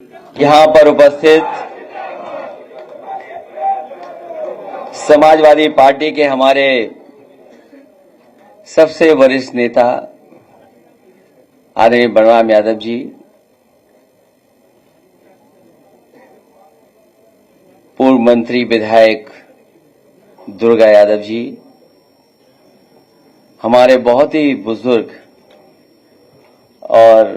यहां पर उपस्थित समाजवादी पार्टी के हमारे सबसे वरिष्ठ नेता आदरणीय बलराम यादव जी, पूर्व मंत्री विधायक दुर्गा यादव जी, हमारे बहुत ही बुजुर्ग और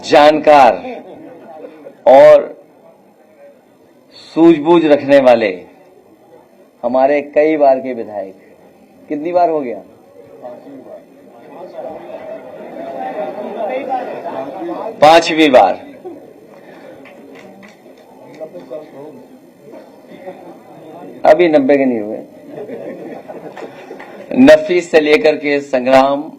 जानकार और सूझबूझ रखने वाले हमारे कई बार के विधायक, कितनी बार हो गया? 5वीं बार। अभी 90 के नहीं हुए। नफीस से लेकर के संग्राम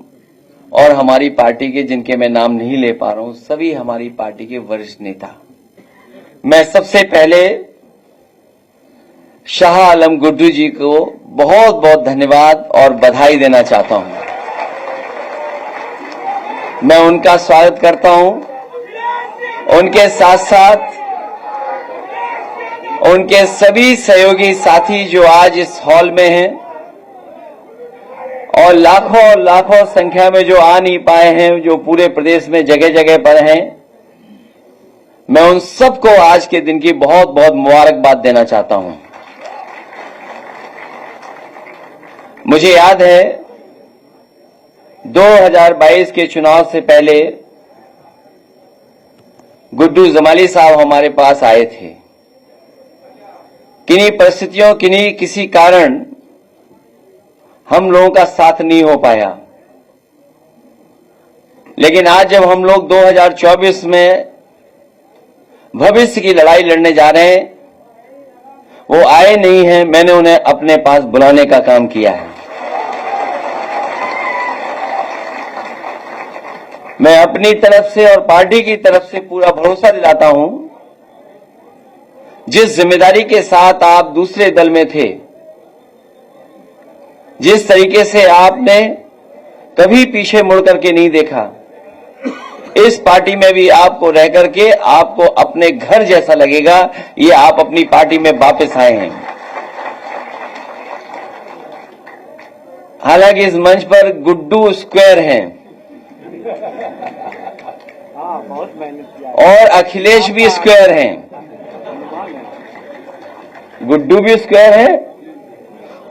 और हमारी पार्टी के, जिनके मैं नाम नहीं ले पा रहा हूं, सभी हमारी पार्टी के वरिष्ठ नेता। मैं सबसे पहले शाह आलम गुड्डू जी को बहुत बहुत धन्यवाद और बधाई देना चाहता हूं। मैं उनका स्वागत करता हूं। उनके साथ साथ उनके सभी सहयोगी साथी जो आज इस हॉल में हैं और लाखों संख्या में जो आ नहीं पाए हैं, जो पूरे प्रदेश में जगह जगह पर हैं, मैं उन सबको आज के दिन की बहुत बहुत मुबारकबाद देना चाहता हूं। मुझे याद है 2022 के चुनाव से पहले गुड्डू जमाली साहब हमारे पास आए थे। किन्हीं परिस्थितियों, किसी कारण हम लोगों का साथ नहीं हो पाया, लेकिन आज जब हम लोग 2024 में भविष्य की लड़ाई लड़ने जा रहे हैं, वो आए नहीं हैं, मैंने उन्हें अपने पास बुलाने का काम किया है। मैं अपनी तरफ से और पार्टी की तरफ से पूरा भरोसा दिलाता हूं, जिस जिम्मेदारी के साथ आप दूसरे दल में थे, जिस तरीके से आपने कभी पीछे मुड़ करके नहीं देखा, इस पार्टी में भी आपको रह करके आपको अपने घर जैसा लगेगा। ये आप अपनी पार्टी में वापस आए हैं। हालांकि इस मंच पर गुड्डू स्क्वायर हैं और अखिलेश भी स्क्वायर हैं। गुड्डू भी स्क्वायर है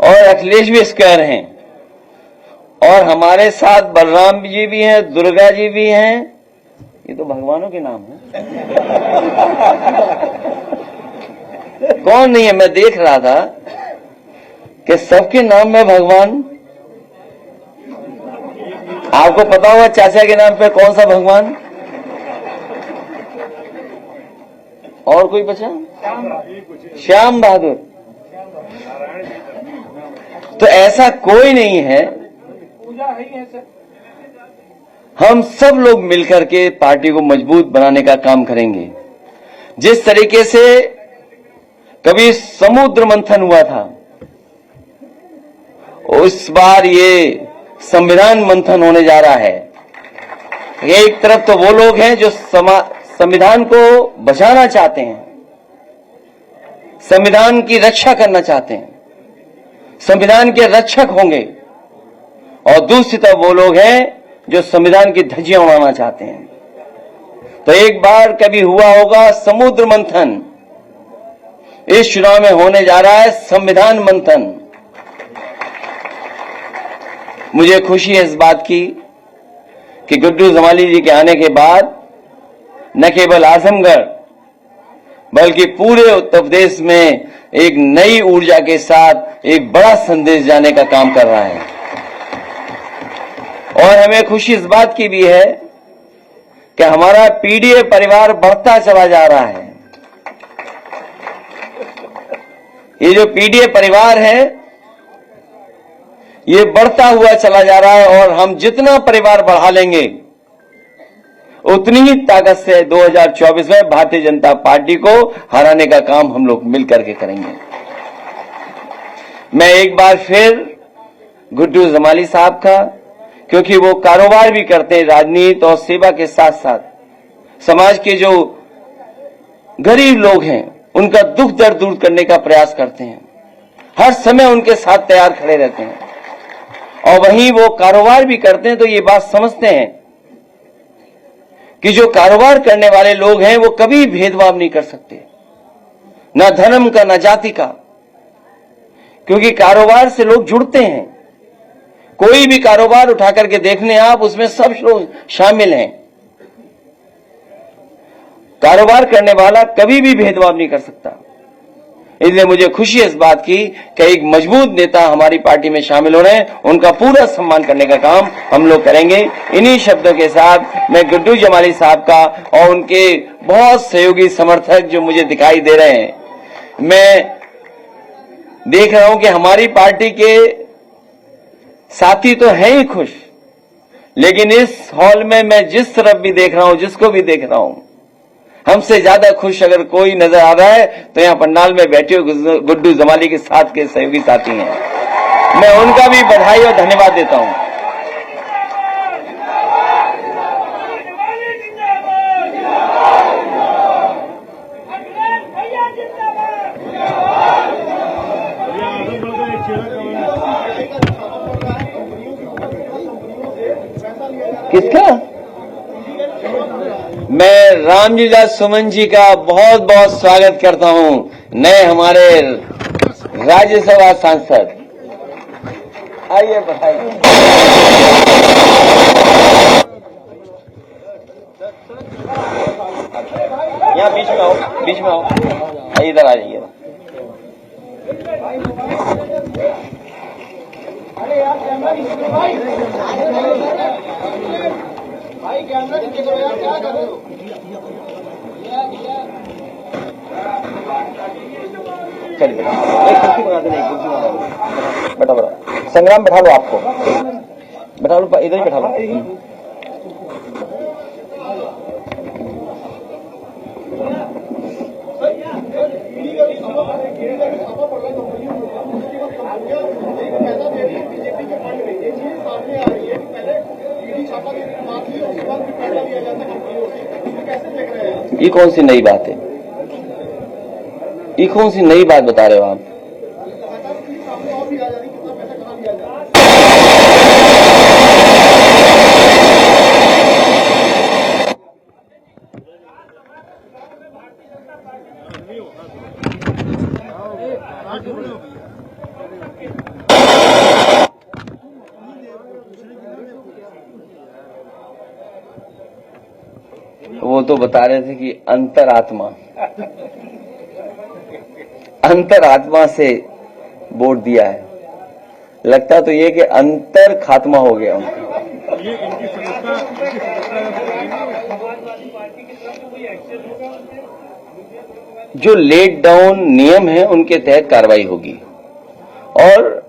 और अखिलेश भी स्क्वायर हैं, और हमारे साथ बलराम जी भी हैं, दुर्गा जी भी हैं। ये तो भगवानों के नाम है। कौन नहीं है? मैं देख रहा था कि सबके नाम में भगवान। आपको पता होगा चाचा के नाम पे कौन सा भगवान? और कोई बचा? श्याम बहादुर। तो ऐसा कोई नहीं है। हम सब लोग मिलकर के पार्टी को मजबूत बनाने का काम करेंगे। जिस तरीके से कभी समुद्र मंथन हुआ था, उस बार ये संविधान मंथन होने जा रहा है। एक तरफ तो वो लोग हैं जो संविधान को बचाना चाहते हैं, संविधान की रक्षा करना चाहते हैं, संविधान के रक्षक होंगे, और दूसरी तरफ वो लोग हैं जो संविधान की धज्जियां उड़ाना चाहते हैं। तो एक बार कभी हुआ होगा समुद्र मंथन, इस चुनाव में होने जा रहा है संविधान मंथन। मुझे खुशी है इस बात की कि गुड्डू जमाली जी के आने के बाद न केवल आजमगढ़ बल्कि पूरे उत्तर प्रदेश में एक नई ऊर्जा के साथ एक बड़ा संदेश जाने का काम कर रहा है। और हमें खुशी इस बात की भी है कि हमारा पीडीए परिवार बढ़ता चला जा रहा है। ये जो पीडीए परिवार है, ये बढ़ता हुआ चला जा रहा है, और हम जितना परिवार बढ़ा लेंगे उतनी ही ताकत से 2024 में भारतीय जनता पार्टी को हराने का काम हम लोग मिलकर के करेंगे। मैं एक बार फिर गुड्डू जमाली साहब का, क्योंकि वो कारोबार भी करते हैं, राजनीति और सेवा के साथ साथ समाज के जो गरीब लोग हैं उनका दुख दर्द दूर करने का प्रयास करते हैं, हर समय उनके साथ तैयार खड़े रहते हैं। और वहीं वो कारोबार भी करते हैं, तो ये बात समझते हैं कि जो कारोबार करने वाले लोग हैं वो कभी भेदभाव नहीं कर सकते, ना धर्म का ना जाति का, क्योंकि कारोबार से लोग जुड़ते हैं। कोई भी कारोबार उठा करके देख लें आप, उसमें सब लोग शामिल हैं। कारोबार करने वाला कभी भी भेदभाव नहीं कर सकता। इसलिए मुझे खुशी है इस बात की कि एक मजबूत नेता हमारी पार्टी में शामिल हो रहे हैं, उनका पूरा सम्मान करने का काम हम लोग करेंगे। इन्हीं शब्दों के साथ मैं गुड्डू जमाली साहब का और उनके बहुत सहयोगी समर्थक जो मुझे दिखाई दे रहे हैं, मैं देख रहा हूं कि हमारी पार्टी के साथी तो हैं ही खुश, लेकिन इस हॉल में मैं जिस तरफ भी देख रहा हूं, जिसको भी देख रहा हूं, हमसे ज्यादा खुश अगर कोई नजर आ रहा है तो यहां पंडाल में बैठे हुए गुड्डू जमाली के साथ के सहयोगी साथी हैं। मैं उनका भी बधाई और धन्यवाद देता हूं। किसका? मैं रामलीला सुमन जी का बहुत बहुत स्वागत करता हूं, नए हमारे राज्यसभा सांसद। आइए बताइए। यहाँ बीच में आओ, बीच में आओ, इधर आ जाइए। भाई कैमरा नीचे करो यार, क्या कर रहे हो? चलिए एक कुर्सी बना देना, एक कुर्सी बना देना। बैठा बैठा संग्राम, बैठा लो, आपको बैठा लो, इधर ही बैठा लो। ये कौन सी नई बात है? ये कौन सी नई बात बता रहे हो आप? वो तो बता रहे थे कि अंतरात्मा से वोट दिया है। लगता तो ये कि अंतर खात्मा हो गया उनका। जो लेट डाउन नियम है उनके तहत कार्रवाई होगी। और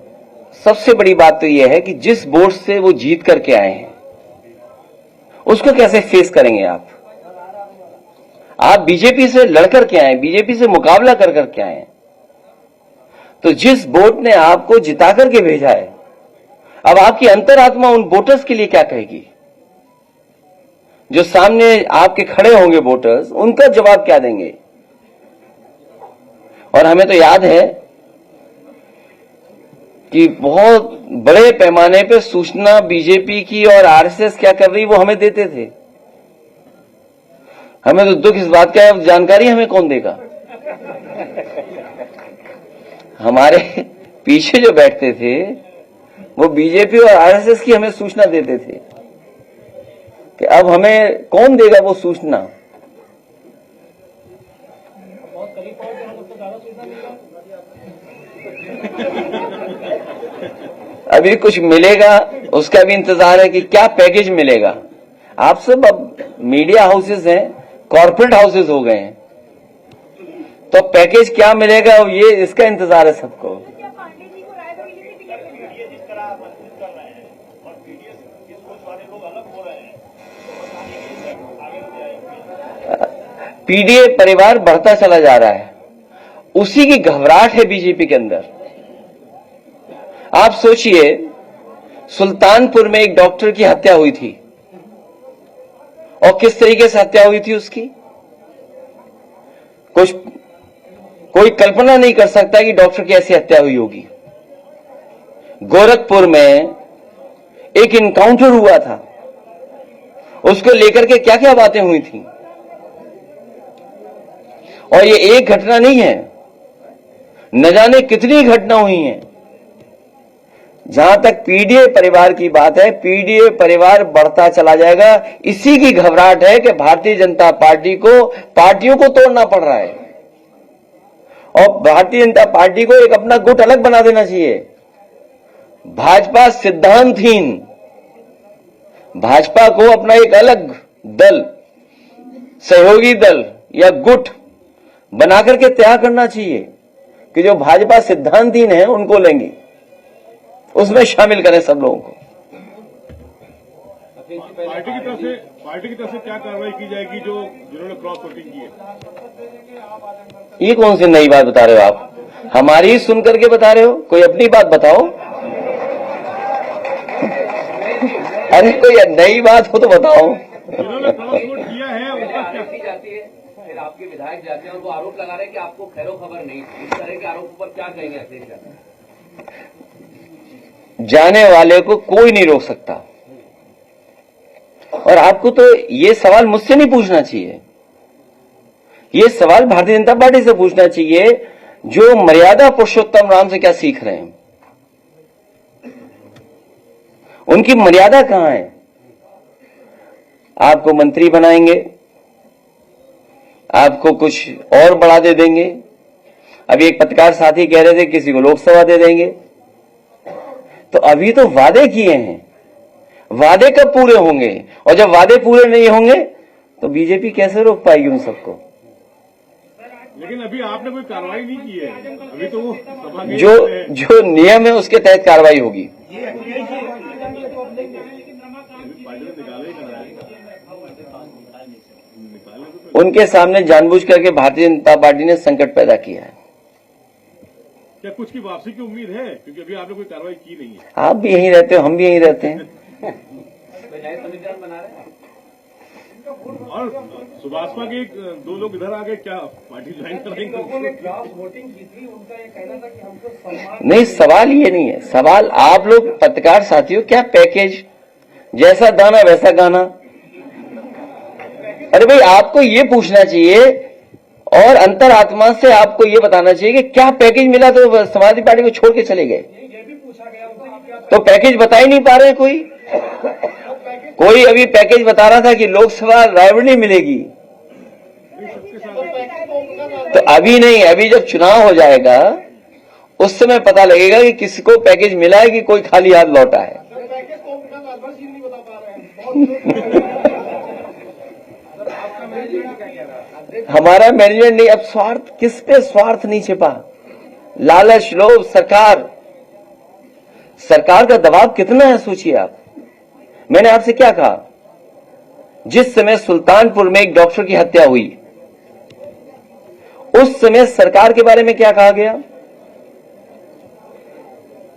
सबसे बड़ी बात तो यह है कि जिस वोट से वो जीत करके आए हैं उसको कैसे फेस करेंगे आप? आप बीजेपी से लड़कर के आए, बीजेपी से मुकाबला कर करके आए, तो जिस वोट ने आपको जिता करके भेजा है, अब आपकी अंतरात्मा उन वोटर्स के लिए क्या कहेगी? जो सामने आपके खड़े होंगे वोटर्स, उनका जवाब क्या देंगे? और हमें तो याद है कि बहुत बड़े पैमाने पे सूचना बीजेपी की और आरएसएस क्या कर रही वो हमें देते थे। हमें तो दुख इस बात का है, जानकारी हमें कौन देगा? हमारे पीछे जो बैठते थे वो बीजेपी और आरएसएस की हमें सूचना देते थे कि अब हमें कौन देगा वो सूचना? अभी कुछ मिलेगा उसका भी इंतजार है कि क्या पैकेज मिलेगा। आप सब अब मीडिया हाउसेस हैं, कॉर्पोरेट हाउसेस हो गए हैं, तो पैकेज क्या मिलेगा ये इसका इंतजार है सबको। पीडीए परिवार बढ़ता चला जा रहा है, उसी की घबराहट है बीजेपी के अंदर। आप सोचिए, सुल्तानपुर में एक डॉक्टर की हत्या हुई थी और किस तरीके से हत्या हुई थी उसकी, कोई कल्पना नहीं कर सकता कि डॉक्टर की ऐसी हत्या हुई होगी। गोरखपुर में एक इनकाउंटर हुआ था, उसको लेकर के क्या क्या बातें हुई थी। और ये एक घटना नहीं है, न जाने कितनी घटना हुई हैं। जहां तक पीडीए परिवार की बात है, पीडीए परिवार बढ़ता चला जाएगा। इसी की घबराहट है कि भारतीय जनता पार्टी को पार्टियों को तोड़ना पड़ रहा है और भारतीय जनता पार्टी को एक अपना गुट अलग बना देना चाहिए। भाजपा सिद्धांतहीन, भाजपा को अपना एक अलग दल, सहयोगी दल या गुट बना करके तैयार करना चाहिए कि जो भाजपा सिद्धांतहीन है उनको लेंगे, उसमें शामिल करें सब लोगों को। पार्टी की तरफ से क्या कार्रवाई की जाएगी जिन्होंने क्रॉस वोटिंग की है? ये कौन सी नई बात बता रहे हो आप? हमारी सुन करके बता रहे हो? कोई अपनी बात बताओ। अरे कोई नई बात हो तो बताओ। जिन्होंने क्रॉस वोट किया है उनका क्या की जाती है, फिर आपके विधायक जाते हैं और वो आरोप लगा रहे हैं कि आपको खैरो खबर नहीं थी। इस तरह के आरोप पर क्या कहेंगे अखिलेश यादव? जाने वाले को कोई नहीं रोक सकता। और आपको तो ये सवाल मुझसे नहीं पूछना चाहिए, ये सवाल भारतीय जनता पार्टी से पूछना चाहिए, जो मर्यादा पुरुषोत्तम राम से क्या सीख रहे हैं। उनकी मर्यादा कहां है? आपको मंत्री बनाएंगे, आपको कुछ और बढ़ा दे देंगे। अभी एक पत्रकार साथी कह रहे थे किसी को लोकसभा दे देंगे। तो अभी तो वादे किए हैं, वादे कब पूरे होंगे? और जब वादे पूरे नहीं होंगे तो बीजेपी कैसे रोक पाएगी उन सबको? लेकिन अभी आपने कोई कार्रवाई नहीं की है, अभी तो वो सभा में जो नियम है उसके तहत कार्रवाई होगी। उनके सामने जानबूझ करके भारतीय जनता पार्टी ने संकट पैदा किया है। क्या कुछ की वापसी की उम्मीद है? क्योंकि अभी आपने कोई कार्रवाई की नहीं है। आप भी यहीं रहते हो, हम भी यहीं रहते हैं। नए समीकरण बना रहे हैं और सुभाषपा के दो लोग इधर आ गए, क्या पार्टी ज्वाइन करेंगे? नहीं, सवाल ये नहीं है। सवाल आप लोग पत्रकार साथियों, क्या पैकेज, जैसा दाना वैसा गाना। अरे भाई, आपको ये पूछना चाहिए और अंतरात्मा से आपको ये बताना चाहिए कि क्या पैकेज मिला तो समाजवादी पार्टी को छोड़ के चले गए। तो पैकेज बता ही नहीं पा रहे कोई अभी पैकेज बता रहा था कि लोकसभा रायबरेली मिलेगी। तो अभी नहीं, अभी जब चुनाव हो जाएगा उस समय पता लगेगा कि किसको पैकेज मिला है कि कोई खाली हाथ लौटा है। हमारा मैनेजमेंट नहीं, अब स्वार्थ, किस पे स्वार्थ नहीं छिपा? लालच, लोभ, सरकार का दबाव कितना है सोचिए आप। मैंने आपसे क्या कहा? जिस समय सुल्तानपुर में एक डॉक्टर की हत्या हुई, उस समय सरकार के बारे में क्या कहा गया?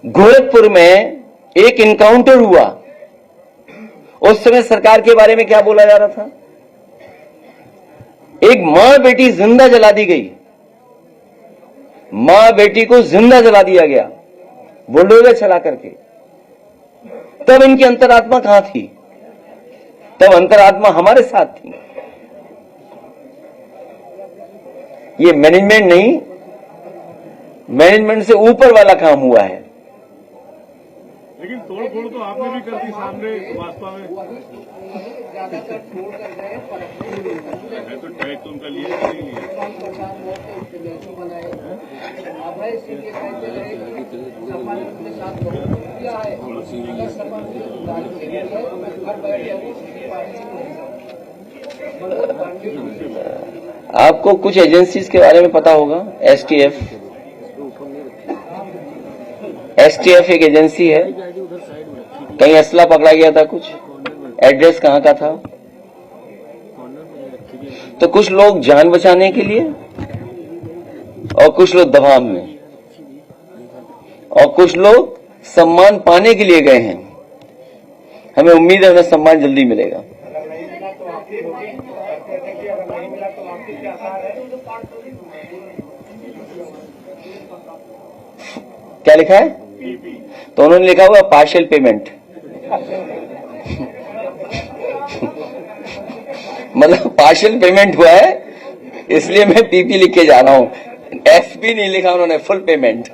गोरखपुर में एक इनकाउंटर हुआ, उस समय सरकार के बारे में क्या बोला जा रहा था? एक मां बेटी जिंदा जला दी गई, मां बेटी को जिंदा जला दिया गया बुलडोजर चला करके। तब इनकी अंतरात्मा कहां थी? तब अंतरात्मा हमारे साथ थी। ये मैनेजमेंट नहीं, मैनेजमेंट से ऊपर वाला काम हुआ है। लेकिन तोड़-फोड़ तो आपने भी कर दी सामने भाजपा में। तो टैग तो उनका लिए नहीं लिया। आपको कुछ एजेंसीज के बारे में पता होगा। एसटीएफ एक एजेंसी है, कहीं असला पकड़ा गया था, कुछ एड्रेस कहां का था। तो कुछ लोग जान बचाने के लिए और कुछ लोग दबाव में और कुछ लोग सम्मान पाने के लिए गए हैं। हमें उम्मीद है उन्हें सम्मान जल्दी मिलेगा। क्या लिखा है? तो उन्होंने लिखा हुआ पार्शियल पेमेंट मतलब पार्शियल पेमेंट हुआ है, इसलिए मैं पीपी लिख के जा रहा हूं। एफपी नहीं लिखा उन्होंने, फुल पेमेंट।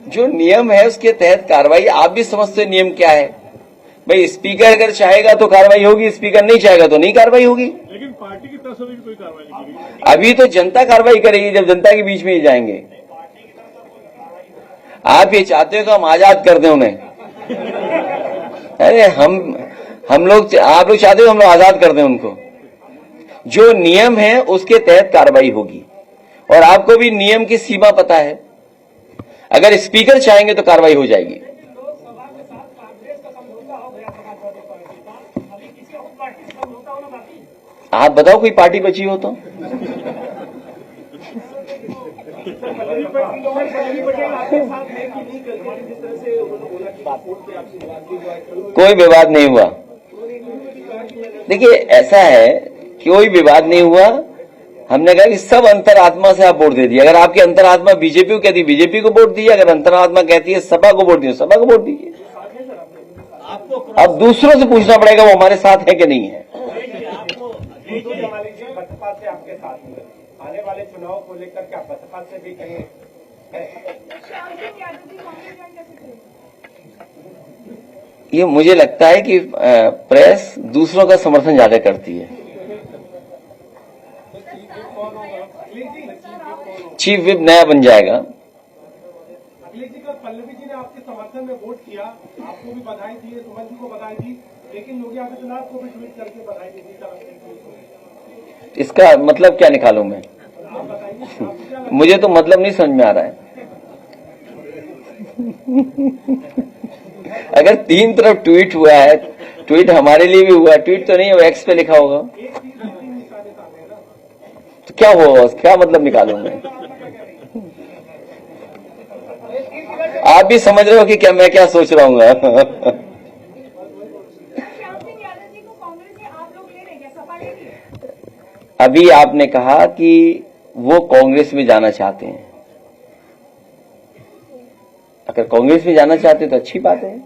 जो नियम है उसके तहत कार्रवाई। आप भी समझते हो नियम क्या है भाई। स्पीकर अगर चाहेगा तो कार्रवाई होगी, स्पीकर नहीं चाहेगा तो नहीं कार्रवाई होगी। लेकिन पार्टी की तरफ से भी कोई कार्रवाई नहीं की गई। अभी तो जनता कार्रवाई करेगी जब जनता के बीच में ही जाएंगे। आप ये चाहते हो कि हम आजाद कर दें उन्हें? अरे हम लोग, आप लोग चाहते हो हम लोग आजाद कर दें उनको? जो नियम है उसके तहत कार्रवाई होगी। और आपको भी नियम की सीमा पता है। अगर स्पीकर चाहेंगे तो कार्रवाई हो जाएगी। आप बताओ कोई पार्टी बची हो तो? कोई विवाद नहीं हुआ। देखिए ऐसा है कि कोई विवाद नहीं हुआ। हमने कहा कि सब अंतरात्मा से आप वोट दे दिए। अगर आपकी अंतरात्मा बीजेपी को कहती है बीजेपी को वोट दीजिए, अगर अंतरात्मा कहती है सपा को वोट दीजिए सपा को वोट दीजिए। अब दूसरों से पूछना पड़ेगा वो हमारे साथ है कि नहीं है। बसपा से आपके साथ में आने वाले चुनाव को लेकर क्या बसपा से भी कहीं ये मुझे लगता है कि प्रेस दूसरों का समर्थन ज्यादा करती है। चीफ विप नया बन जाएगा। अखिलेश जी का पल्लवी जी ने आपके समर्थन में वोट किया, आपको भी बधाई दी, सुमन जी को बधाई दी, लेकिन योगी आदित्यनाथ को भी ट्वीट करके बधाई दी। इसका मतलब क्या निकालूं मैं? मुझे तो मतलब नहीं समझ में आ रहा है। अगर तीन तरफ ट्वीट हुआ है, ट्वीट हमारे लिए भी हुआ, ट्वीट तो नहीं है, एक्स पे लिखा होगा, तो क्या होगा? क्या मतलब निकालूं मैं? आप भी समझ रहे हो कि क्या मैं क्या सोच रहा हूँ? अभी आपने कहा कि वो कांग्रेस में जाना चाहते हैं। अगर कांग्रेस में जाना चाहते हैं तो अच्छी बात है।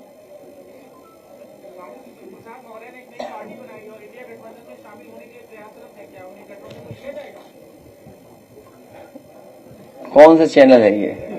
कौन सा चैनल है ये?